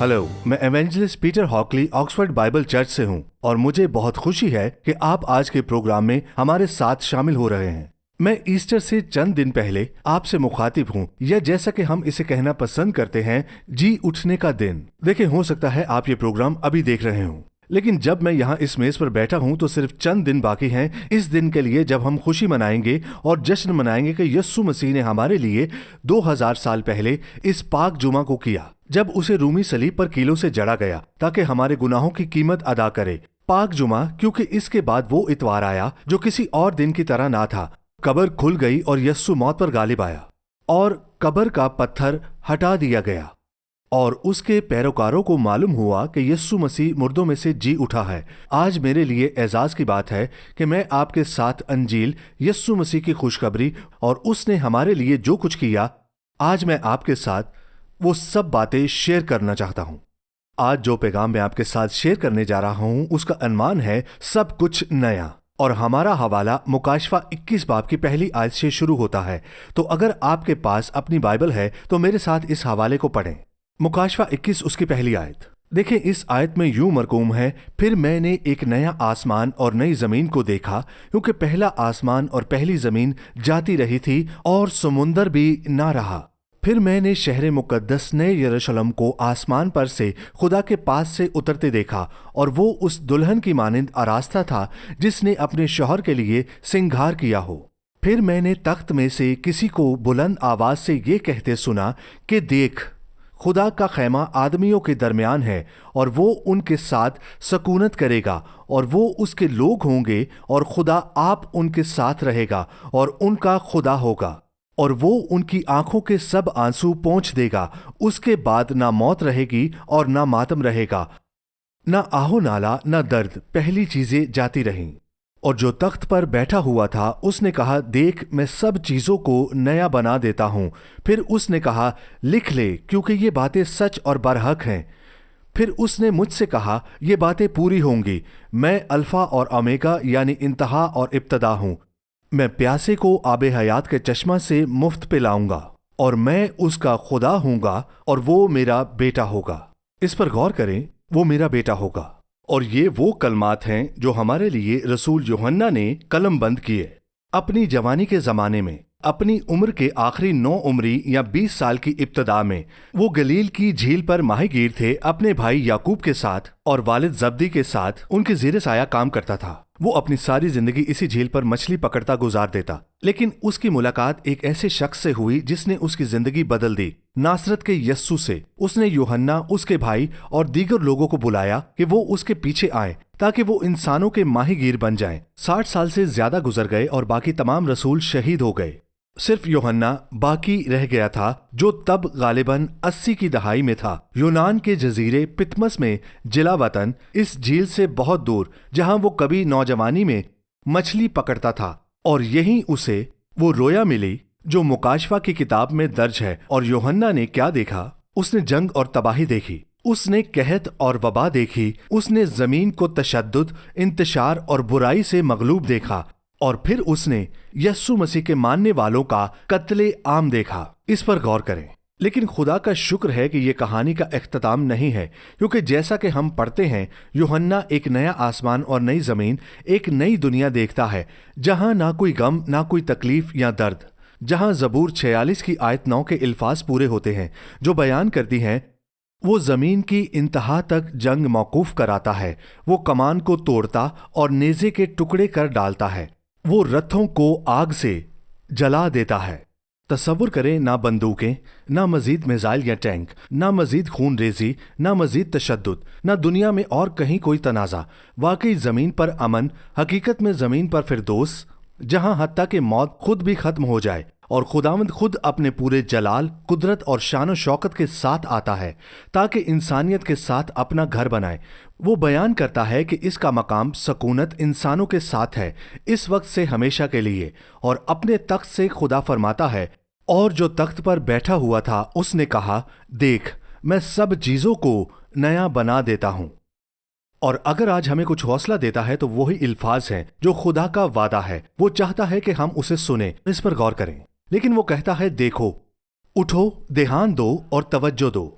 Hello, मैं evangelist Peter Hockley Oxford Bible church से हूं और मुझे बहुत खुशी है कि आप आज के प्रोग्राम में हमारे साथ शामिल हो रहे हैं। मैं ईस्टर से चंद दिन पहले आपसे मुखातिब हूं, या जैसा कि हम इसे कहना पसंद करते हैं, जी उठने का दिन। देखिए, हो सकता है आप ये प्रोग्राम अभी देख रहे हों, लेकिन जब मैं यहाँ इस मेज पर बैठा हूँ तो सिर्फ चंद दिन बाकी हैं इस दिन के लिए जब हम खुशी मनाएंगे और जश्न मनाएंगे कि यीशु मसीह ने हमारे लिए 2000 साल पहले इस पाक जुमा को किया, जब उसे रूमी सलीब पर कीलों से जड़ा गया ताकि हमारे गुनाहों की कीमत अदा करे। पाक जुमा क्योंकि इसके बाद वो इतवार आया जो किसी और दिन की तरह ना था। कब्र खुल गई और यीशु मौत पर गालिब आया और कब्र का पत्थर हटा दिया गया और उसके पैरोकारों को मालूम हुआ कि यीशु मसीह मुर्दों में से जी उठा है। आज मेरे लिए एजाज की बात है कि मैं आपके साथ अंजील, यीशु मसीह की खुशखबरी और उसने हमारे लिए जो कुछ किया, आज मैं आपके साथ वो सब बातें शेयर करना चाहता हूँ। आज जो पैगाम मैं आपके साथ शेयर करने जा रहा हूँ उसका अनुमान है सब कुछ नया, और हमारा हवाला मुकाशफा 21 बाब की पहली आयत से शुरू होता है। तो अगर आपके पास अपनी बाइबल है तो मेरे साथ इस हवाले को पढ़ें। मुकाशफा 21 उसकी पहली आयत। देखें, इस आयत में यूं मरकूम है, फिर मैंने एक नया आसमान और नई जमीन को देखा, क्योंकि पहला आसमान और पहली जमीन जाती रही थी और समुंदर भी ना रहा। फिर मैंने शहर मुकद्दस नए यरूशलेम को आसमान पर से खुदा के पास से उतरते देखा, और वो उस दुल्हन की मानिंद आरास्ता था जिसने अपने शौहर के लिए सिंगार किया हो। फिर मैंने तख्त में से किसी को बुलंद आवाज से ये कहते सुना कि देख, खुदा का खैमा आदमियों के दरमियान है और वो उनके साथ सकूनत करेगा और वो उसके लोग होंगे और खुदा आप उनके साथ रहेगा और उनका खुदा होगा, और वो उनकी आंखों के सब आंसू पोंछ देगा। उसके बाद ना मौत रहेगी और ना मातम रहेगा, ना आहो नाला, ना दर्द। पहली चीजें जाती रहीं। और जो तख्त पर बैठा हुआ था उसने कहा, देख, मैं सब चीजों को नया बना देता हूं। फिर उसने कहा, लिख ले, क्योंकि ये बातें सच और बरहक हैं। फिर उसने मुझसे कहा, ये बातें पूरी होंगी। मैं अल्फा और ओमेगा यानी इंतहा और इब्तदा हूं। मैं प्यासे को आबे हयात के चश्मा से मुफ्त पिलाऊंगा, और मैं उसका खुदा हूंगा और वो मेरा बेटा होगा। इस पर गौर करें, वो मेरा बेटा होगा। और ये वो कलमात हैं जो हमारे लिए रसूल यूहन्ना ने कलमबंद किए। अपनी जवानी के ज़माने में, अपनी उम्र के आखिरी 9 उम्री या 20 साल की इब्तदा में, वो गलील की झील पर माहीगीर थे अपने भाई याकूब के साथ और वालिद जब्दी के साथ उनके ज़ेरे साया काम करता था। वो अपनी सारी जिंदगी इसी झील पर मछली पकड़ता गुजार देता। लेकिन उसकी मुलाकात एक ऐसे शख्स से हुई जिसने उसकी जिंदगी बदल दी, नासरत के यस्सु से। उसने यूहन्ना, उसके भाई और दीगर लोगों को बुलाया कि वो उसके पीछे आए ताकि वो इंसानों के माहीगीर बन जाएं। 60 साल से ज्यादा गुजर गए और बाकी तमाम रसूल शहीद हो गए। सिर्फ यूहन्ना बाकी रह गया था, जो तब गालिबन 80 की दहाई में था, यूनान के जजीरे पितमस में, जिला वतन, इस झील से बहुत दूर, जहां वो कभी नौजवानी में मछली पकड़ता था। और यहीं उसे वो रोया मिली जो मुकाशफा की किताब में दर्ज है। और यूहन्ना ने क्या देखा? उसने जंग और तबाही देखी, उसने कहत और वबा देखी, उसने जमीन को तशद्दुद, इंतशार और बुराई से मगलूब देखा, और फिर उसने यस्सु मसीह के मानने वालों का कत्ले आम देखा। इस पर गौर करें। लेकिन खुदा का शुक्र है कि ये कहानी का इख्तिताम नहीं है, क्योंकि जैसा कि हम पढ़ते हैं, यूहन्ना एक नया आसमान और नई जमीन, एक नई दुनिया देखता है, जहां ना कोई गम, ना कोई तकलीफ या दर्द, जहां ज़बूर 46 की आयत 9 के अल्फाज पूरे होते हैं जो बयान करती हैं, वो जमीन की इंतहा तक जंग मौकूफ कराता है, वो कमान को तोड़ता और नेज़े के टुकड़े कर डालता है, वो रथों को आग से जला देता है। तसव्वुर करें, ना बंदूकें, ना मजीद मिसाइल या टैंक, ना मजीद खून रेजी, ना मजीद तशद्दुद, ना दुनिया में और कहीं कोई तनाज़ा। वाकई ज़मीन पर अमन, हकीकत में ज़मीन पर फिरदौस, जहां हत्ता कि मौत खुद भी खत्म हो जाए और खुदावंद खुद अपने पूरे जलाल, कुदरत और शान शौकत के साथ आता है ताकि इंसानियत के साथ अपना घर बनाए। वो बयान करता है कि इसका मकाम सकूनत इंसानों के साथ है, इस वक्त से हमेशा के लिए। और अपने तख्त से खुदा फरमाता है, और जो तख्त पर बैठा हुआ था उसने कहा, देख, मैं सब चीज़ों को नया बना देता हूं। और अगर आज हमें कुछ हौसला देता है तो वही अल्फाज हैं जो खुदा का वादा है। वो चाहता है कि हम उसे सुने, इस पर गौर करें। लेकिन वो कहता है, देखो, उठो, ध्यान दो और तवज्जो दो।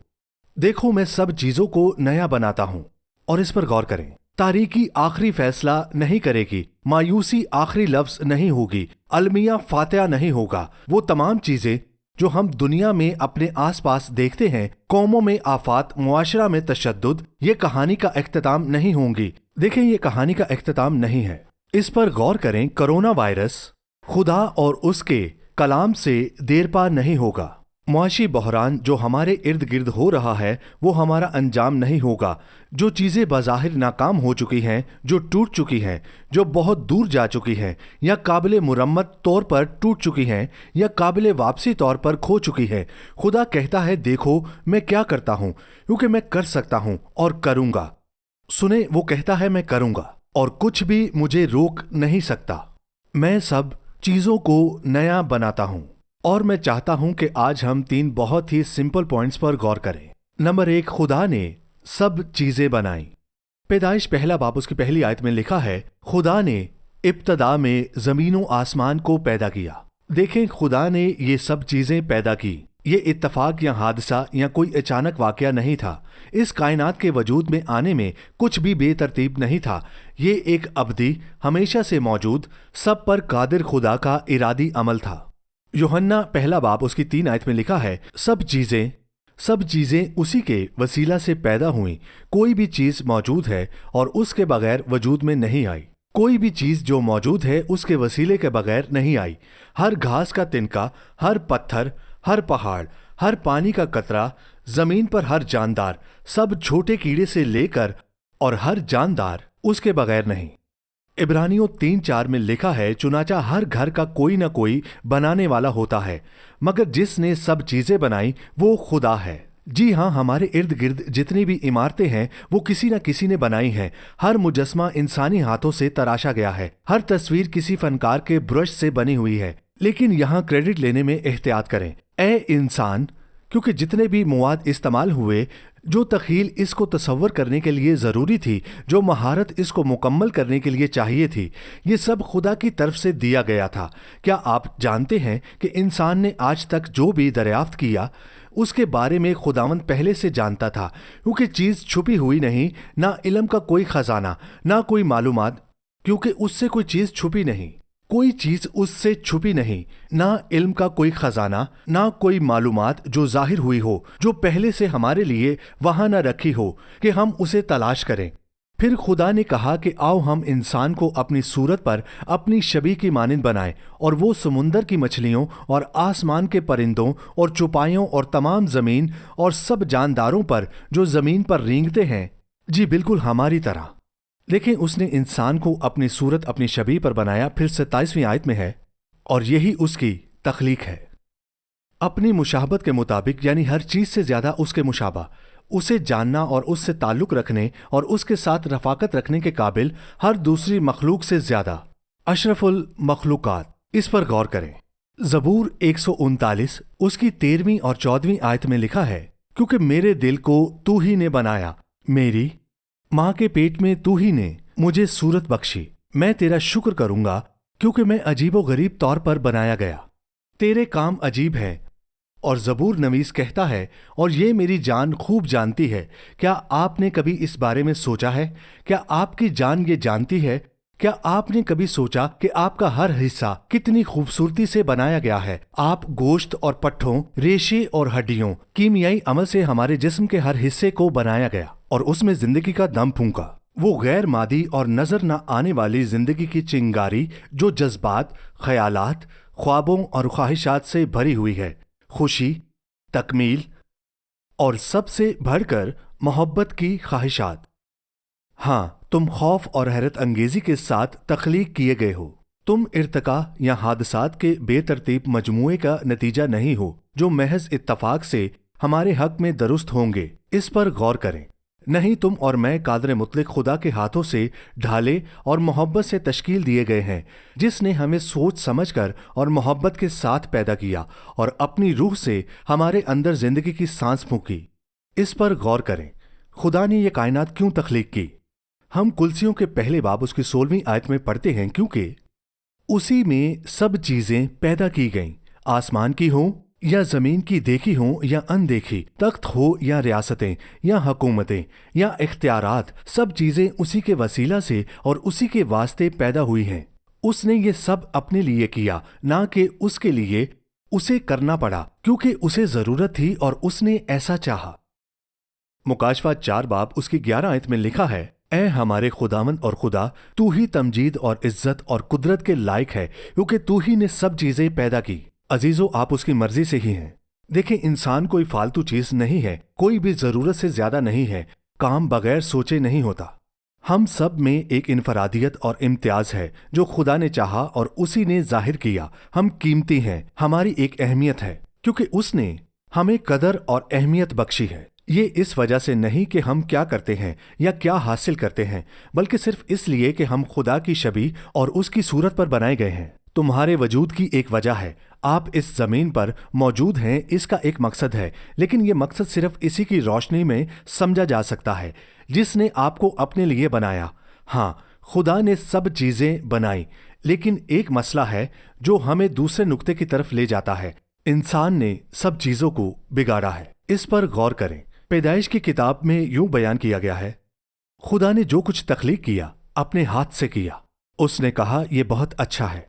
देखो मैं सब चीजों को नया बनाता हूँ। और इस पर गौर करें, तारीकी आखिरी फैसला नहीं करेगी, मायूसी आखिरी लफ्ज नहीं होगी, अलमिया फातिहा नहीं होगा। वो तमाम चीजें जो हम दुनिया में अपने आसपास देखते हैं, कौमों में आफात, मुआशरा में तशद्दुद, ये कहानी का इख्तिताम नहीं होंगी। देखें, ये कहानी का इख्तिताम नहीं है। इस पर गौर करें, कोरोना वायरस खुदा और उसके कलाम से देर पा नहीं होगा। मुआशी बहरान जो हमारे इर्द गिर्द हो रहा है वो हमारा अंजाम नहीं होगा। जो चीज़ें बज़ाहिर नाकाम हो चुकी हैं, जो टूट चुकी हैं, जो बहुत दूर जा चुकी हैं, या काबिल मुरम्मत तौर पर टूट चुकी हैं, या काबिल वापसी तौर पर खो चुकी हैं, खुदा कहता है देखो मैं क्या करता हूँ, क्योंकि मैं कर सकता हूँ और करूँगा। सुने, वो कहता है मैं करूँगा और कुछ भी मुझे रोक नहीं सकता। मैं सब चीज़ों को नया बनाता हूँ। और मैं चाहता हूं कि आज हम 3 बहुत ही सिंपल पॉइंट्स पर गौर करें। नंबर 1, खुदा ने सब चीजें बनाई। पैदाइश पहला बाब उसकी पहली आयत में लिखा है, खुदा ने इब्तदा में जमीनों आसमान को पैदा किया। देखें, खुदा ने ये सब चीजें पैदा की। ये इत्तफाक या हादसा या कोई अचानक वाकया नहीं था। इस कायनात के वजूद में आने में कुछ भी बेतरतीब नहीं था। ये एक अबदी, हमेशा से मौजूद, सब पर कादिर खुदा का इरादी अमल था। यूहन्ना पहला बाब उसकी 3 आयत में लिखा है, सब चीजें उसी के वसीला से पैदा हुई। कोई भी चीज मौजूद है और उसके बगैर वजूद में नहीं आई। कोई भी चीज जो मौजूद है उसके वसीले के बगैर नहीं आई। हर घास का तिनका, हर पत्थर, हर पहाड़, हर पानी का कतरा, जमीन पर हर जानदार, सब छोटे कीड़े से लेकर और हर जानदार उसके बगैर नहीं। इब्रानियों 3:4 में लिखा है, चुनाचा हर घर का कोई ना कोई बनाने वाला होता है, मगर जिसने सब चीजें बनाई वो खुदा है। जी हाँ, हमारे इर्द गिर्द जितनी भी इमारतें हैं वो किसी न किसी ने बनाई हैं। हर मुजस्मा इंसानी हाथों से तराशा गया है। हर तस्वीर किसी फनकार के ब्रश से बनी हुई है। लेकिन यहाँ क्रेडिट लेने में एहतियात करें, ए इंसान, क्योंकि जितने भी मवाद इस्तेमाल हुए, जो तख़ील इसको तसव्वुर करने के लिए ज़रूरी थी, जो महारत इसको मुकम्मल करने के लिए चाहिए थी, ये सब खुदा की तरफ से दिया गया था। क्या आप जानते हैं कि इंसान ने आज तक जो भी दरियाफ्त किया उसके बारे में खुदावंद पहले से जानता था, क्योंकि चीज़ छुपी हुई नहीं, ना इल्म का कोई ख़जाना, ना कोई मालूमात, क्योंकि उससे कोई चीज़ छुपी नहीं। कोई चीज उससे छुपी नहीं, ना इल्म का कोई खजाना, ना कोई मालूमात जो जाहिर हुई हो, जो पहले से हमारे लिए वहां न रखी हो कि हम उसे तलाश करें। फिर खुदा ने कहा कि आओ हम इंसान को अपनी सूरत पर अपनी शबीह की मानिंद बनाएं, और वो समुंदर की मछलियों और आसमान के परिंदों और चौपाइयों और तमाम जमीन और सब जानदारों पर जो जमीन पर रेंगते हैं, जी बिल्कुल हमारी तरह। लेकिन उसने इंसान को अपनी सूरत, अपनी शबीह पर बनाया। फिर 27वीं आयत में है, और यही उसकी तख्लीक है, अपनी मुशाहबत के मुताबिक, यानी हर चीज से ज्यादा उसके मुशाबा, उसे जानना और उससे ताल्लुक रखने और उसके साथ रफाकत रखने के काबिल हर दूसरी मखलूक से ज्यादा, अशरफुल मखलूकात। इस पर गौर करें, ज़बूर 139 उसकी 13वीं और 14वीं आयत में लिखा है, क्योंकि मेरे दिल को तू ही ने बनाया, मेरी माँ के पेट में तू ही ने मुझे सूरत बख्शी। मैं तेरा शुक्र करूंगा क्योंकि मैं अजीबो गरीब तौर पर बनाया गया। तेरे काम अजीब है। और ज़बूर नवीस कहता है, और ये मेरी जान खूब जानती है। क्या आपने कभी इस बारे में सोचा है? क्या आपकी जान ये जानती है? क्या आपने कभी सोचा कि आपका हर हिस्सा कितनी खूबसूरती से बनाया गया है? आप गोश्त और पट्ठों, रेशे और हड्डियों, कीमियाई अमल से हमारे जिस्म के हर हिस्से को बनाया गया और उसमें जिंदगी का दम फूंका। वो गैर मादी और नजर न आने वाली जिंदगी की चिंगारी जो जज्बात, ख्यालात, ख्वाबों और ख्वाहिशात से भरी हुई है, खुशी, तकमील और सबसे बढ़कर मोहब्बत की ख्वाहिशात। हाँ, तुम खौफ और हैरत अंगेजी के साथ तख्लीक किए गए हो। तुम इर्तिका या हादसात के बेतरतीब मजमूए का नतीजा नहीं हो जो महज इत्तफाक से हमारे हक में दुरुस्त होंगे। इस पर गौर करें। नहीं, तुम और मैं कादर मुतलक खुदा के हाथों से ढाले और मोहब्बत से तश्कील दिए गए हैं, जिसने हमें सोच समझकर और मोहब्बत के साथ पैदा किया और अपनी रूह से हमारे अंदर जिंदगी की सांस फूंकी। इस पर गौर करें, खुदा ने यह कायनात क्यों तख्लीक की? हम कुलसियों के पहले बाब उसकी 16वीं आयत में पढ़ते हैं, क्योंकि उसी में सब चीजें पैदा की गईं, आसमान की हों या जमीन की देखी हो या अनदेखी, तख्त हो या रियासतें या हुकूमतें या इख्तियारात, सब चीजें उसी के वसीला से और उसी के वास्ते पैदा हुई हैं। उसने ये सब अपने लिए किया, ना कि उसके लिए उसे करना पड़ा, क्योंकि उसे जरूरत थी और उसने ऐसा चाहा। मुकाशवा 4 बाब उसकी 11 आयत में लिखा है, ऐ हमारे खुदावंद और खुदा, तू ही तमजीद और इज्जत और कुदरत के लायक है, क्योंकि तू ही ने सब चीजें पैदा की। अजीजों, आप उसकी मर्जी से ही हैं। देखें, इंसान कोई फालतू चीज नहीं है, कोई भी जरूरत से ज्यादा नहीं है, काम बगैर सोचे नहीं होता। हम सब में एक इनफरादियत और इम्तियाज है जो खुदा ने चाहा और उसी ने जाहिर किया। हम कीमती हैं, हमारी एक अहमियत है, क्योंकि उसने हमें कदर और अहमियत बख्शी है। ये इस वजह से नहीं कि हम क्या करते हैं या क्या हासिल करते हैं, बल्कि सिर्फ इसलिए कि हम खुदा की शबीह और उसकी सूरत पर बनाए गए हैं। तुम्हारे वजूद की एक वजह है, आप इस जमीन पर मौजूद हैं, इसका एक मकसद है, लेकिन ये मकसद सिर्फ इसी की रोशनी में समझा जा सकता है जिसने आपको अपने लिए बनाया। हाँ, खुदा ने सब चीजें बनाई, लेकिन एक मसला है जो हमें दूसरे नुक्ते की तरफ ले जाता है। इंसान ने सब चीजों को बिगाड़ा है। इस पर गौर करें। पैदाइश की किताब में यूं बयान किया गया है, खुदा ने जो कुछ तख्लीक किया अपने हाथ से किया। उसने कहा यह बहुत अच्छा है।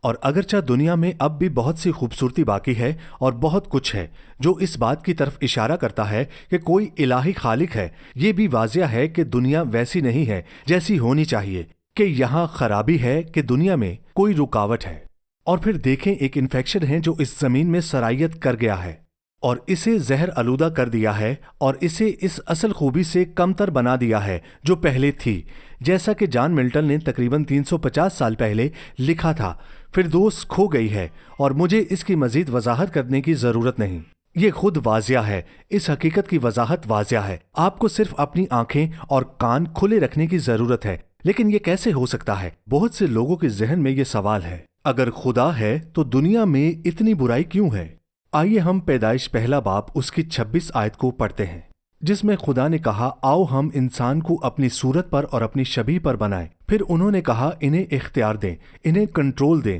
और अगरचा दुनिया में अब भी बहुत सी खूबसूरती बाकी है और बहुत कुछ है जो इस बात की तरफ इशारा करता है कि कोई इलाही खालिक है, ये भी वाजिया है कि दुनिया वैसी नहीं है जैसी होनी चाहिए, कि यहाँ खराबी है, कि दुनिया में कोई रुकावट है। और फिर देखें, एक इन्फेक्शन है जो इस जमीन में सरायत कर गया है और इसे जहर आलूदा कर दिया है और इसे इस असल खूबी से कमतर बना दिया है जो पहले थी। जैसा कि जॉन मिल्टन ने तकरीबन 350 साल पहले लिखा था, फिरदौस खो गई है और मुझे इसकी मजीद वजाहत करने की जरूरत नहीं। ये खुद वाजिया है, इस हकीकत की वजाहत वाजिया है। आपको सिर्फ अपनी आंखें और कान खुले रखने की जरूरत है। लेकिन ये कैसे हो सकता है? बहुत से लोगों के जहन में ये सवाल है, अगर खुदा है तो दुनिया में इतनी बुराई क्यों है? आइए हम पैदाइश पहला बाब उसकी 26 आयत को पढ़ते हैं, जिसमें खुदा ने कहा, आओ हम इंसान को अपनी सूरत पर और अपनी शबीह पर बनाएं। फिर उन्होंने कहा, इन्हें इख्तियार दें, इन्हें कंट्रोल दें।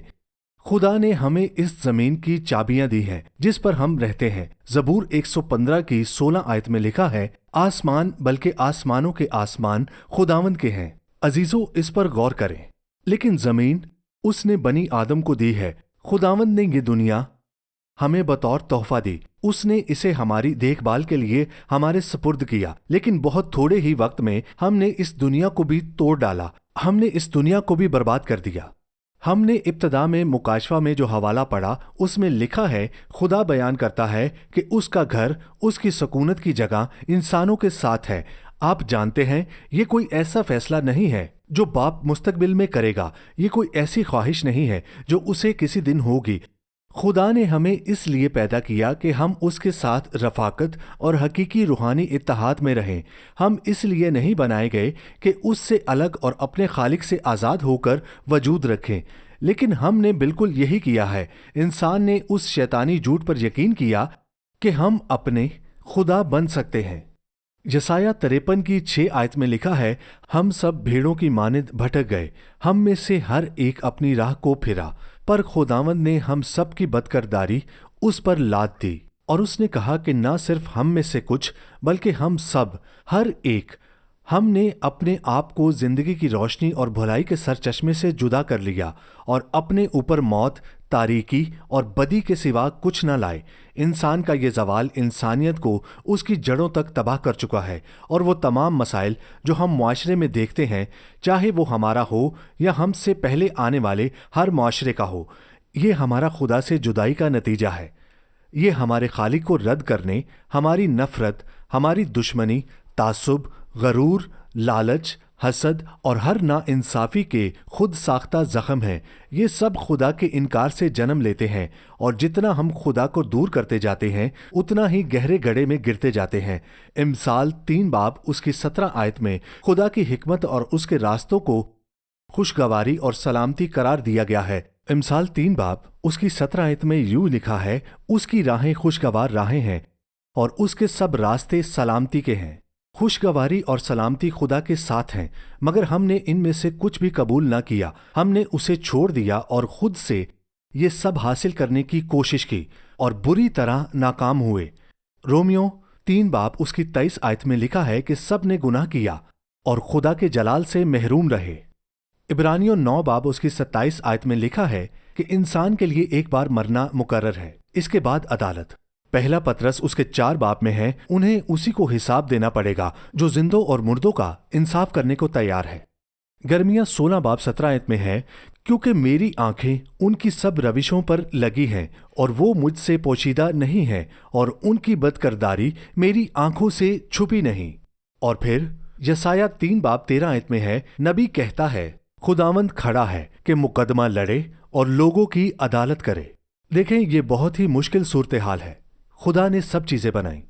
खुदा ने हमें इस जमीन की चाबियां दी हैं जिस पर हम रहते हैं। जबूर 115 की 16 आयत में लिखा है, आसमान बल्कि आसमानों के आसमान खुदावंद के हैं। अजीजों, इस पर गौर करें। लेकिन जमीन उसने बनी आदम को दी है। खुदावंद ने ये दुनिया हमें बतौर तोहफा दी। उसने इसे हमारी देखभाल के लिए हमारे सुपुर्द किया, लेकिन बहुत थोड़े ही वक्त में हमने इस दुनिया को भी तोड़ डाला। हमने इस दुनिया को भी बर्बाद कर दिया। हमने इब्तदा में मुकाशवा में जो हवाला पढ़ा उसमें लिखा है, खुदा बयान करता है कि उसका घर, उसकी सकूनत की जगह इंसानों के साथ है। आप जानते हैं, ये कोई ऐसा फैसला नहीं है जो बाप मुस्तकबिल में करेगा। ये कोई ऐसी ख्वाहिश नहीं है जो उसे किसी दिन होगी। खुदा ने हमें इसलिए पैदा किया कि हम उसके साथ रफाकत और हकीकी रूहानी इत्तेहाद में रहें। हम इसलिए नहीं बनाए गए कि उससे अलग और अपने खालिक से आज़ाद होकर वजूद रखें, लेकिन हमने बिल्कुल यही किया है। इंसान ने उस शैतानी झूठ पर यकीन किया कि हम अपने खुदा बन सकते हैं। यसाया 53 की 6 आयत में लिखा है, हम सब भेड़ों की मानिंद भटक गए, हम में से हर एक अपनी राह को फिरा, पर खुदावंद ने हम सब की बदकिरदारी उस पर लाद दी। और उसने कहा कि ना सिर्फ हम में से कुछ, बल्कि हम सब, हर एक, हमने अपने आप को जिंदगी की रोशनी और भलाई के सर चश्मे से जुदा कर लिया और अपने ऊपर मौत, तारीकी और बदी के सिवा कुछ न लाए। इंसान का ये जवाल इंसानियत को उसकी जड़ों तक तबाह कर चुका है और वो तमाम मसाइल जो हम मुआशरे में देखते हैं, चाहे वो हमारा हो या हमसे पहले आने वाले हर मुआशरे का हो, ये हमारा खुदा से जुदाई का नतीजा है। ये हमारे खालिक को रद्द करने, हमारी नफरत, हमारी दुश्मनी, तासुब, गरूर, लालच, हसद और हर नाइंसाफी के खुद साख्ता जख्म हैं। ये सब खुदा के इनकार से जन्म लेते हैं और जितना हम खुदा को दूर करते जाते हैं उतना ही गहरे गड्ढे में गिरते जाते हैं। इमसाल 3 बाब उसकी 17 आयत में खुदा की हिकमत और उसके रास्तों को खुशगवारी और सलामती करार दिया गया है। इमसाल 3 बाब उसकी 17 आयत में यूं लिखा है, उसकी राहें खुशगवार राहें हैं और उसके सब रास्ते सलामती के हैं। खुशगवारी और सलामती खुदा के साथ हैं, मगर हमने इनमें से कुछ भी कबूल ना किया। हमने उसे छोड़ दिया और खुद से یہ سب حاصل کرنے کی کوشش کی اور بری طرح ناکام ہوئے۔ رومیو 3 باب اس کی 23 آیت میں لکھا ہے کہ سب نے گناہ کیا اور خدا کے جلال سے محروم رہے۔ عبرانیوں 9 باب اس کی 27 آیت میں لکھا ہے کہ انسان کے لیے ایک بار مرنا مقرر ہے، اس کے بعد عدالت۔ پہلا پطرس اس کے 4 باب میں ہے، انہیں اسی کو حساب دینا پڑے گا جو زندوں اور مردوں کا انصاف کرنے کو تیار ہے۔ گرمیہ 16 باب 17 آیت میں ہے، کیونکہ میری آنکھیں ان کی سب روشوں پر لگی ہیں اور وہ مجھ سے پوشیدہ نہیں ہیں اور ان کی بدکرداری میری آنکھوں سے چھپی نہیں۔ اور پھر یسایہ 3 باب 13 آیت میں ہے، نبی کہتا ہے، خداوند کھڑا ہے کہ مقدمہ لڑے اور لوگوں کی عدالت کرے۔ دیکھیں، یہ بہت ہی مشکل صورتحال ہے۔ خدا نے سب چیزیں بنائیں،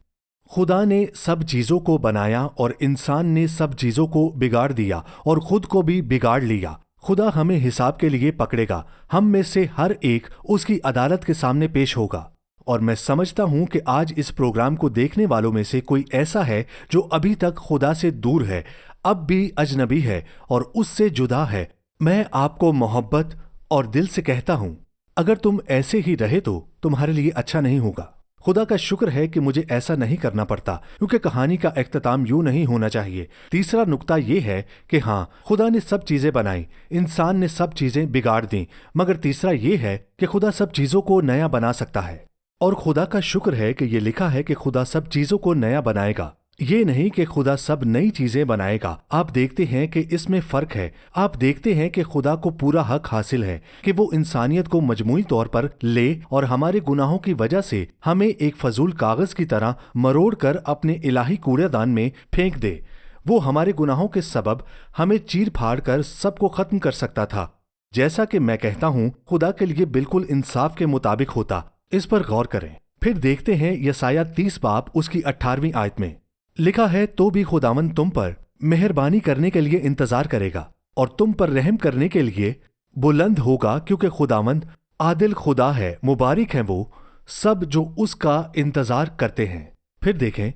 خدا نے سب چیزوں کو بنایا اور انسان نے سب چیزوں کو بگاڑ دیا اور خود کو بھی بگاڑ لیا۔ خدا ہمیں حساب کے لیے پکڑے گا، ہم میں سے ہر ایک اس کی عدالت کے سامنے پیش ہوگا۔ اور میں سمجھتا ہوں کہ آج اس پروگرام کو دیکھنے والوں میں سے کوئی ایسا ہے جو ابھی تک خدا سے دور ہے، اب بھی اجنبی ہے اور اس سے جدا ہے۔ میں آپ کو محبت اور دل سے کہتا ہوں، اگر تم ایسے ہی رہے تو تمہارے لیے اچھا نہیں ہوگا۔ خدا کا شکر ہے کہ مجھے ایسا نہیں کرنا پڑتا، کیونکہ کہانی کا اختتام یوں نہیں ہونا چاہیے۔ تیسرا نقطہ یہ ہے کہ ہاں، خدا نے سب چیزیں بنائیں، انسان نے سب چیزیں بگاڑ دیں، مگر تیسرا یہ ہے کہ خدا سب چیزوں کو نیا بنا سکتا ہے۔ اور خدا کا شکر ہے کہ یہ لکھا ہے کہ خدا سب چیزوں کو نیا بنائے گا، یہ نہیں کہ خدا سب نئی چیزیں بنائے گا۔ آپ دیکھتے ہیں کہ اس میں فرق ہے۔ آپ دیکھتے ہیں کہ خدا کو پورا حق حاصل ہے کہ وہ انسانیت کو مجموعی طور پر لے اور ہمارے گناہوں کی وجہ سے ہمیں ایک فضول کاغذ کی طرح مروڑ کر اپنے الہی کوڑے دان میں پھینک دے۔ وہ ہمارے گناہوں کے سبب ہمیں چیر پھاڑ کر سب کو ختم کر سکتا تھا۔ جیسا کہ میں کہتا ہوں، خدا کے لیے بالکل انصاف کے مطابق ہوتا۔ اس پر غور کریں۔ پھر دیکھتے ہیں یسایہ 30 باب اس کی 18ویں آیت میں لکھا ہے، تو بھی خداوند تم پر مہربانی کرنے کے لیے انتظار کرے گا اور تم پر رحم کرنے کے لیے بلند ہوگا، کیونکہ خداوند عادل خدا ہے، مبارک ہیں وہ سب جو اس کا انتظار کرتے ہیں۔ پھر دیکھیں،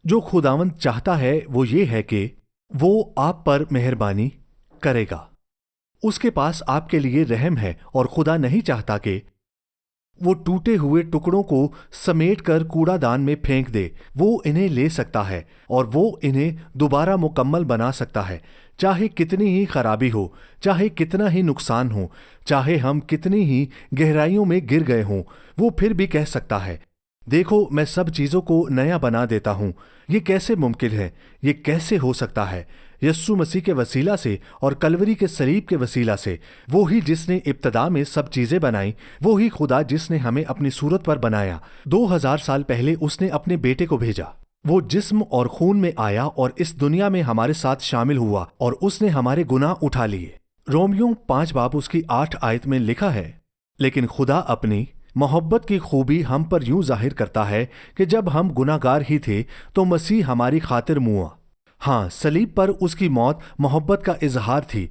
جو خداوند چاہتا ہے وہ یہ ہے کہ وہ آپ پر مہربانی کرے گا۔ اس کے پاس آپ کے لیے رحم ہے اور خدا نہیں چاہتا کہ وہ ٹوٹے ہوئے ٹکڑوں کو سمیٹ کر کوڑا دان میں پھینک دے۔ وہ انہیں لے سکتا ہے اور وہ انہیں دوبارہ مکمل بنا سکتا ہے، چاہے کتنی ہی خرابی ہو، چاہے کتنا ہی نقصان ہو، چاہے ہم کتنی ہی گہرائیوں میں گر گئے ہوں۔ وہ پھر بھی کہہ سکتا ہے، دیکھو میں سب چیزوں کو نیا بنا دیتا ہوں۔ یہ کیسے ممکن ہے؟ یہ کیسے ہو سکتا ہے؟ یسوع مسیح کے وسیلہ سے اور کلوری کے صلیب کے وسیلہ سے۔ وہی جس نے ابتدا میں سب چیزیں بنائیں، وہی خدا جس نے ہمیں اپنی صورت پر بنایا۔ 2000 سال پہلے اس نے اپنے بیٹے کو بھیجا۔ وہ جسم اور خون میں آیا اور اس دنیا میں ہمارے ساتھ شامل ہوا اور اس نے ہمارے گناہ اٹھا لیے۔ رومیو 5 باب اس کی 8 آیت میں لکھا ہے، لیکن خدا اپنی محبت کی خوبی ہم پر یوں ظاہر کرتا ہے کہ جب ہم گناہ گار ہی تھے تو مسیح ہماری خاطر موا۔ ہاں، صلیب پر اس کی موت محبت کا اظہار تھی،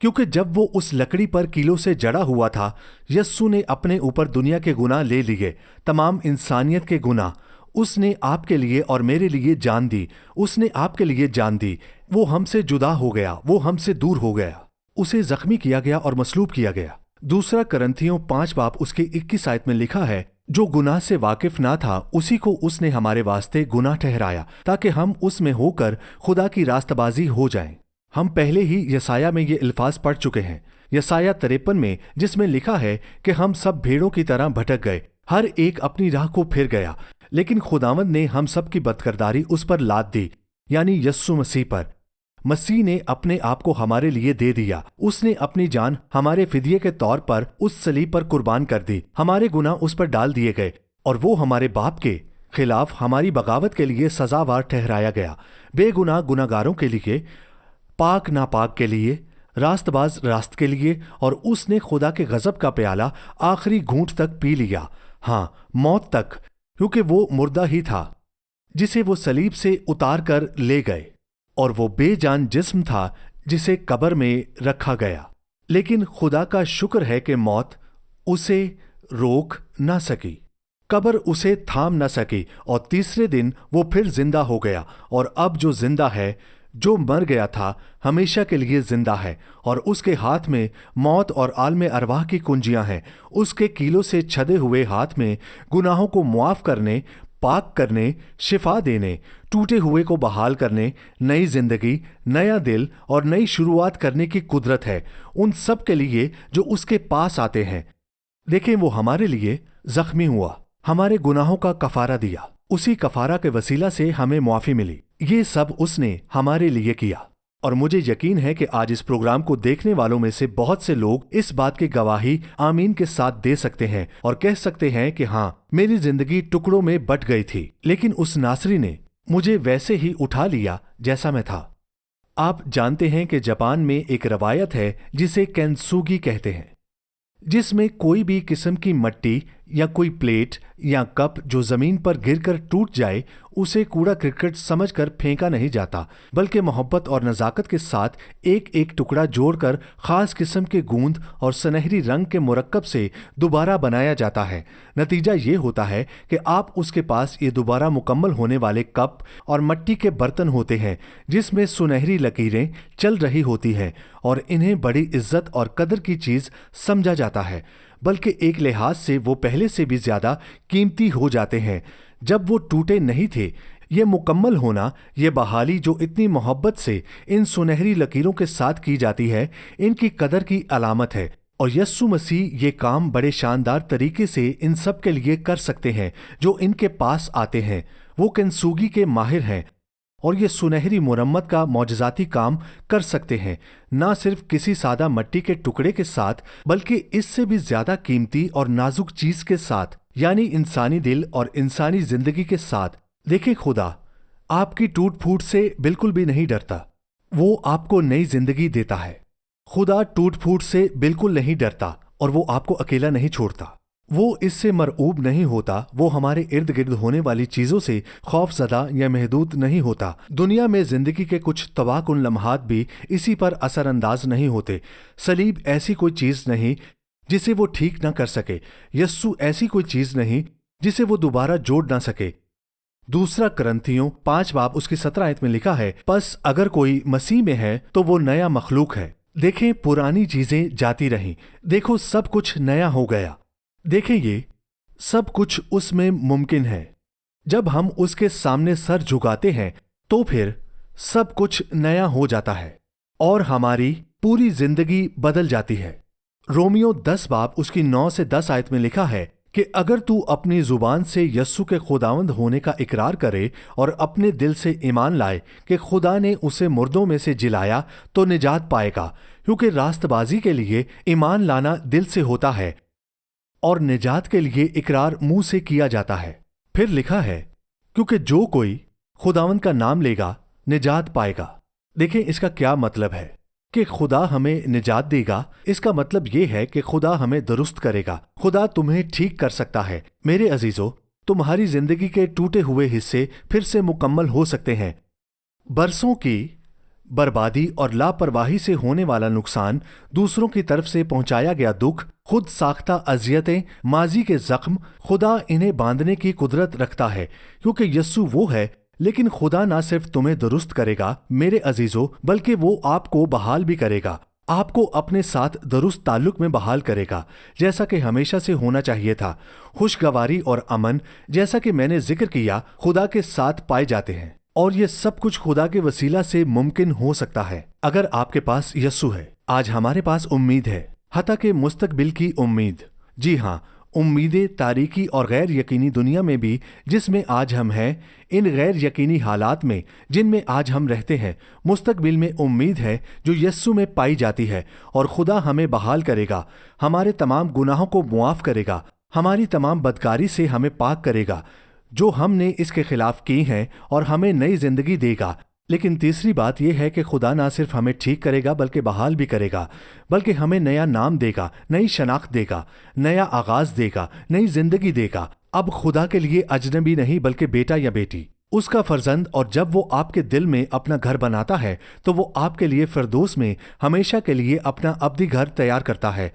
کیونکہ جب وہ اس لکڑی پر کیلوں سے جڑا ہوا تھا، یسوع نے اپنے اوپر دنیا کے گناہ لے لیے، تمام انسانیت کے گناہ۔ اس نے آپ کے لیے اور میرے لیے جان دی، اس نے آپ کے لیے جان دی۔ وہ ہم سے جدا ہو گیا، وہ ہم سے دور ہو گیا، اسے زخمی کیا گیا اور مصلوب کیا گیا۔ دوسرا کرنتھیوں 5 باب اس کے 21 آیت میں لکھا ہے، جو گناہ سے واقف نہ تھا اسی کو اس نے ہمارے واسطے گناہ ٹھہرایا، تاکہ ہم اس میں ہو کر خدا کی راست بازی ہو جائیں۔ ہم پہلے ہی یسایہ میں یہ الفاظ پڑھ چکے ہیں، یسایہ 53 میں، جس میں لکھا ہے کہ ہم سب بھیڑوں کی طرح بھٹک گئے، ہر ایک اپنی راہ کو پھر گیا، لیکن خداوند نے ہم سب کی بدکرداری اس پر لاد دی، یعنی یسوع مسیح پر۔ مسیح نے اپنے آپ کو ہمارے لیے دے دیا، اس نے اپنی جان ہمارے فدیے کے طور پر اس صلیب پر قربان کر دی، ہمارے گناہ اس پر ڈال دیے گئے، اور وہ ہمارے باپ کے خلاف ہماری بغاوت کے لیے سزاوار ٹھہرایا گیا، بے گناہ گناہگاروں کے لیے، پاک ناپاک کے لیے، راست باز راست کے لیے، اور اس نے خدا کے غضب کا پیالہ آخری گھونٹ تک پی لیا، ہاں، موت تک، کیونکہ وہ مردہ ہی تھا جسے وہ صلیب سے اتار کر لے گئے، اور وہ بے جان جسم تھا جسے قبر میں رکھا گیا، لیکن خدا کا شکر ہے کہ موت اسے روک نہ سکی، قبر اسے تھام نہ سکی، اور تیسرے دن وہ پھر زندہ ہو گیا، اور اب جو زندہ ہے जो मर गया था हमेशा के लिए जिंदा है, और उसके हाथ में मौत और आलम अरवाह की कुंजियां हैं। उसके कीलों से छदे हुए हाथ में गुनाहों को मुआफ करने, पाक करने, शिफा देने, टूटे हुए को बहाल करने, नई जिंदगी, नया दिल और नई शुरुआत करने की कुदरत है उन सब के लिए जो उसके पास आते हैं। देखें, वो हमारे लिए जख्मी हुआ, हमारे गुनाहों का कफारा दिया, उसी कफारा के वसीला से हमें मुआफी मिली। ये सब उसने हमारे लिए किया। और मुझे यकीन है कि आज इस प्रोग्राम को देखने वालों में से बहुत से लोग इस बात की गवाही आमीन के साथ दे सकते हैं और कह सकते हैं कि हाँ, मेरी जिंदगी टुकड़ों में बट गई थी, लेकिन उस नासरी ने मुझे वैसे ही उठा लिया जैसा मैं था। आप जानते हैं कि जापान में एक रवायत है जिसे केंसुगी कहते हैं, जिसमें कोई भी किस्म की मिट्टी या कोई प्लेट या कप जो जमीन पर गिरकर टूट जाए उसे कूड़ा क्रिकेट समझकर फेंका नहीं जाता, बल्कि मोहब्बत और नज़ाकत के साथ एक एक टुकड़ा जोड़कर खास किस्म के गूंद और सुनहरी रंग के मुरक्कब से दोबारा बनाया जाता है। नतीजा ये होता है कि आप उसके पास ये दोबारा मुकम्मल होने वाले कप और मिट्टी के बर्तन होते हैं जिसमें सुनहरी लकीरें चल रही होती हैं, और इन्हें बड़ी इज्जत और कदर की चीज़ समझा जाता है, बल्कि एक लिहाज से वो पहले से भी ज्यादा कीमती हो जाते हैं जब वो टूटे नहीं थे। ये मुकम्मल होना, ये बहाली जो इतनी मोहब्बत से इन सुनहरी लकीरों के साथ की जाती है, इनकी कदर की अलामत है। और यस्सु मसीह ये काम बड़े शानदार तरीके से इन सब के लिए कर सकते हैं जो इनके पास आते हैं। वो किंसुगी के माहिर हैं और ये सुनहरी मुरम्मत का मौजज़ाती काम कर सकते हैं, ना सिर्फ किसी सादा मिट्टी के टुकड़े के साथ, बल्कि इससे भी ज्यादा कीमती और नाजुक चीज के साथ, यानी इंसानी दिल और इंसानी जिंदगी के साथ। देखें, खुदा आपकी टूट फूट से बिल्कुल भी नहीं डरता, वो आपको नई जिंदगी देता है। खुदा टूट फूट से बिल्कुल नहीं डरता और वो आपको अकेला नहीं छोड़ता। वो इससे मरऊब नहीं होता, वो हमारे इर्द गिर्द होने वाली चीजों से खौफजदा या महदूद नहीं होता। दुनिया में जिंदगी के कुछ तबाहकुन लम्हात भी इसी पर असरअंदाज नहीं होते। सलीब ऐसी कोई चीज नहीं जिसे वो ठीक ना कर सके। यस्सु ऐसी कोई चीज नहीं जिसे वो दोबारा जोड़ ना सके। दूसरा करंथियों 5 बाब उसकी 17 आयत में लिखा है, बस अगर कोई मसीह में है तो वो नया मखलूक है। देखें, पुरानी चीजें जाती रहीं, देखो सब कुछ नया हो गया। देखें, ये सब कुछ उसमें मुमकिन है। जब हम उसके सामने सर झुकाते हैं तो फिर सब कुछ नया हो जाता है और हमारी पूरी जिंदगी बदल जाती है। रोमियो 10 बाब उसकी 9 से 10 आयत में लिखा है कि अगर तू अपनी जुबान से यस्सु के खुदावंद होने का इकरार करे और अपने दिल से ईमान लाए कि खुदा ने उसे मुर्दों में से जिलाया तो निजात पाएगा, क्योंकि रास्तबाजी के लिए ईमान लाना दिल से होता है और निजात के लिए इकरार मुंह से किया जाता है। फिर लिखा है, क्योंकि जो कोई खुदावंद का नाम लेगा निजात पाएगा। देखें, इसका क्या मतलब है कि खुदा हमें निजात देगा। इसका मतलब यह है कि खुदा हमें दुरुस्त करेगा। खुदा तुम्हें ठीक कर सकता है। मेरे अजीजों, तुम्हारी जिंदगी के टूटे हुए हिस्से फिर से मुकम्मल हो सकते हैं। बरसों की बर्बादी और लापरवाही से होने वाला नुकसान, दूसरों की तरफ से पहुंचाया गया दुख, खुद साख्ता अजियतें, माजी के जख्म, खुदा इन्हें बांधने की कुदरत रखता है, क्योंकि यस्सु वो है। लेकिन खुदा ना सिर्फ तुम्हें दुरुस्त करेगा मेरे अजीजों, बल्कि वो आपको बहाल भी करेगा, आपको अपने साथ दुरुस्त ताल्लुक में बहाल करेगा, जैसा कि हमेशा से होना चाहिए था। खुशगवारी और अमन, जैसा कि मैंने जिक्र किया, खुदा के साथ पाए जाते हैं, और ये सब कुछ खुदा के वसीला से मुमकिन हो सकता है अगर आपके पास यस्सु है। आज हमारे पास उम्मीद है, हता के मुस्तकबिल की उम्मीद। जी हाँ, उम्मीदें तारीकी और गैर यकीनी दुनिया में भी जिसमें आज हम हैं, इन गैर यकीनी हालात में जिनमें आज हम रहते हैं, मुस्तकबिल में उम्मीद है जो यस्सु में पाई जाती है। और खुदा हमें बहाल करेगा, हमारे तमाम गुनाहों को मुआफ करेगा, हमारी तमाम बदकारी से हमें पाक करेगा जो हमने इसके खिलाफ की हैं, और हमें नई जिंदगी देगा। लेकिन तीसरी बात यह है कि खुदा ना सिर्फ हमें ठीक करेगा बल्कि बहाल भी करेगा, बल्कि हमें नया नाम देगा, नई शनाख्त देगा, नया आगाज देगा, नई जिंदगी देगा। अब खुदा के लिए अजनबी नहीं बल्कि बेटा या बेटी, उसका फर्जंद। और जब वो आपके दिल में अपना घर बनाता है तो वो आपके लिए फिरदौस में हमेशा के लिए अपना अब्दी घर तैयार करता है।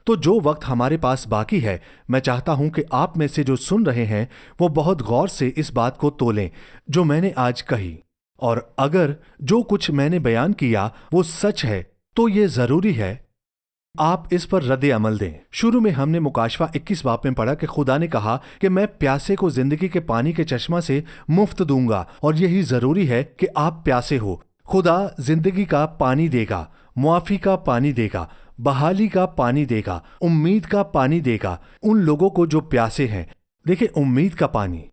तो जो वक्त हमारे पास बाकी है, मैं चाहता हूं कि आप में से जो सुन रहे हैं वो बहुत गौर से इस बात को तोलें जो मैंने आज कही। اور اگر جو کچھ میں نے بیان کیا وہ سچ ہے تو یہ ضروری ہے آپ اس پر رد عمل دیں۔ شروع میں ہم نے مکاشفہ 21 باب میں پڑھا کہ خدا نے کہا کہ میں پیاسے کو زندگی کے پانی کے چشمہ سے مفت دوں گا، اور یہی ضروری ہے کہ آپ پیاسے ہو۔ خدا زندگی کا پانی دے گا، معافی کا پانی دے گا، بحالی کا پانی دے گا، امید کا پانی دے گا ان لوگوں کو جو پیاسے ہیں۔ دیکھیں، امید کا پانی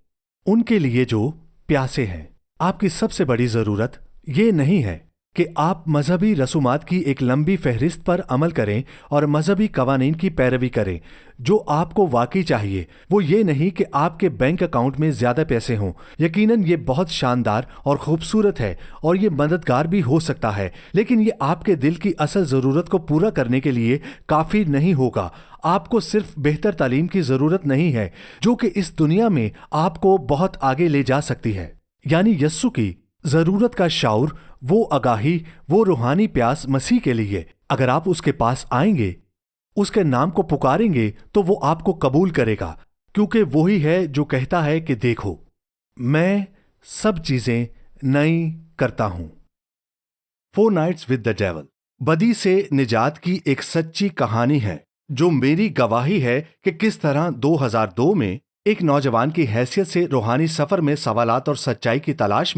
ان کے لیے جو پیاسے ہیں۔ آپ کی سب سے بڑی ضرورت یہ نہیں ہے کہ آپ مذہبی رسومات کی ایک لمبی فہرست پر عمل کریں اور مذہبی قوانین کی پیروی کریں۔ جو آپ کو واقعی چاہیے وہ یہ نہیں کہ آپ کے بینک اکاؤنٹ میں زیادہ پیسے ہوں۔ یقیناً یہ بہت شاندار اور خوبصورت ہے اور یہ مددگار بھی ہو سکتا ہے، لیکن یہ آپ کے دل کی اصل ضرورت کو پورا کرنے کے لیے کافی نہیں ہوگا۔ آپ کو صرف بہتر تعلیم کی ضرورت نہیں ہے جو کہ اس دنیا میں آپ کو بہت آگے لے جا سکتی ہے، یعنی یسوع کی ضرورت کا شعور، وہ آگاہی، وہ روحانی پیاس مسیح کے لیے۔ اگر آپ اس کے پاس آئیں گے، اس کے نام کو پکاریں گے تو وہ آپ کو قبول کرے گا، کیونکہ وہی ہے جو کہتا ہے کہ دیکھو میں سب چیزیں نئی کرتا ہوں۔ 4 Nights with the Devil بدی سے نجات کی ایک سچی کہانی ہے جو میری گواہی ہے کہ کس طرح 2002 میں ایک نوجوان کی حیثیت سے روحانی سفر میں سوالات اور سچائی کی تلاش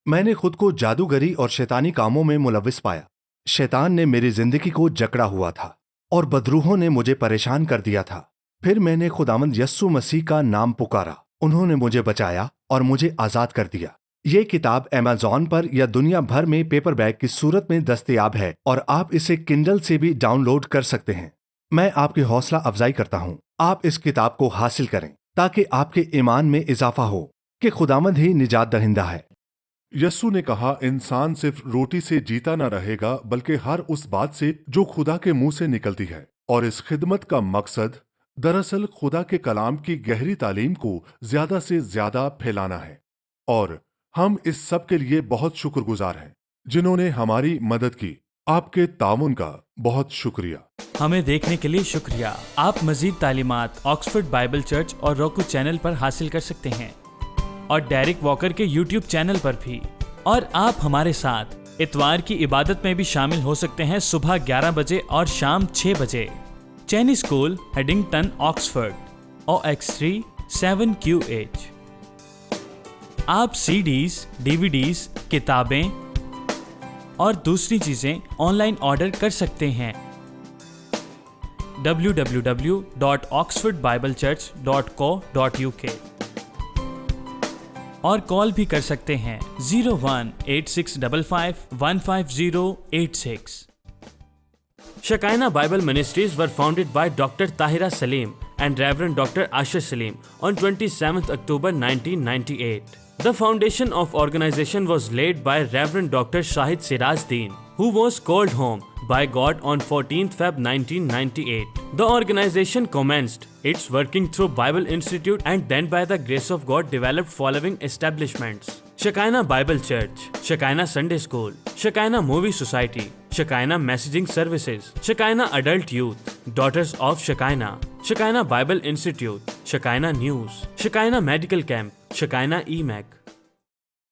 میں نے خود کو جادوگری اور شیطانی کاموں میں ملوث پایا۔ شیطان نے میری زندگی کو جکڑا ہوا تھا اور بدروحوں نے مجھے پریشان کر دیا تھا۔ پھر میں نے خداوند یسوع مسیح کا نام پکارا، انہوں نے مجھے بچایا اور مجھے آزاد کر دیا۔ یہ کتاب ایمیزون پر یا دنیا بھر میں پیپر بیک کی صورت میں دستیاب ہے اور آپ اسے کنڈل سے بھی ڈاؤن لوڈ کر سکتے ہیں۔ میں آپ کی حوصلہ افزائی کرتا ہوں، آپ اس کتاب کو حاصل کریں تاکہ آپ کے ایمان میں اضافہ ہو کہ خداوند ہی نجات دہندہ ہے۔ یسوع نے کہا، انسان صرف روٹی سے جیتا نہ رہے گا بلکہ ہر اس بات سے جو خدا کے منہ سے نکلتی ہے۔ اور اس خدمت کا مقصد دراصل خدا کے کلام کی گہری تعلیم کو زیادہ سے زیادہ پھیلانا ہے، اور ہم اس سب کے لیے بہت شکر گزار ہیں جنہوں نے ہماری مدد کی۔ آپ کے تعاون کا بہت شکریہ۔ ہمیں دیکھنے کے لیے شکریہ۔ آپ مزید تعلیمات آکسفورڈ بائبل چرچ اور روکو چینل پر حاصل کر سکتے ہیں، اور ڈیرک واکر کے یوٹیوب چینل پر بھی۔ اور آپ ہمارے ساتھ اتوار کی عبادت میں بھی شامل ہو سکتے ہیں، صبح 11 بجے اور شام 6 بجے۔ چینی اسکول، ہیڈنگٹن، آکسفورڈ، OX3 7QH۔ آپ CDs، DVDs، کتابیں اور دوسری چیزیں آن لائن آرڈر کر سکتے ہیں۔ www.oxfordbiblechurch.co.uk اور کال بھی کر سکتے ہیں 018655155086۔ Shekinah Bible Ministries were founded by Dr. Tahira Salim and Reverend Dr. Asher Salim on 27th October 1998. The foundation of organization was laid by Reverend Dr. Shahid Siraj Deen, who was called home by God on 14th Feb 1998. The organization commenced its working through Bible Institute and then by the grace of God developed following establishments: Shekinah Bible Church, Shekinah Sunday School, Shekinah Movie Society, Shekinah Messaging Services, Shekinah Adult Youth, Daughters of Shekinah, Shekinah Bible Institute, Shekinah News, Shekinah Medical Camp, Shekinah EMAC.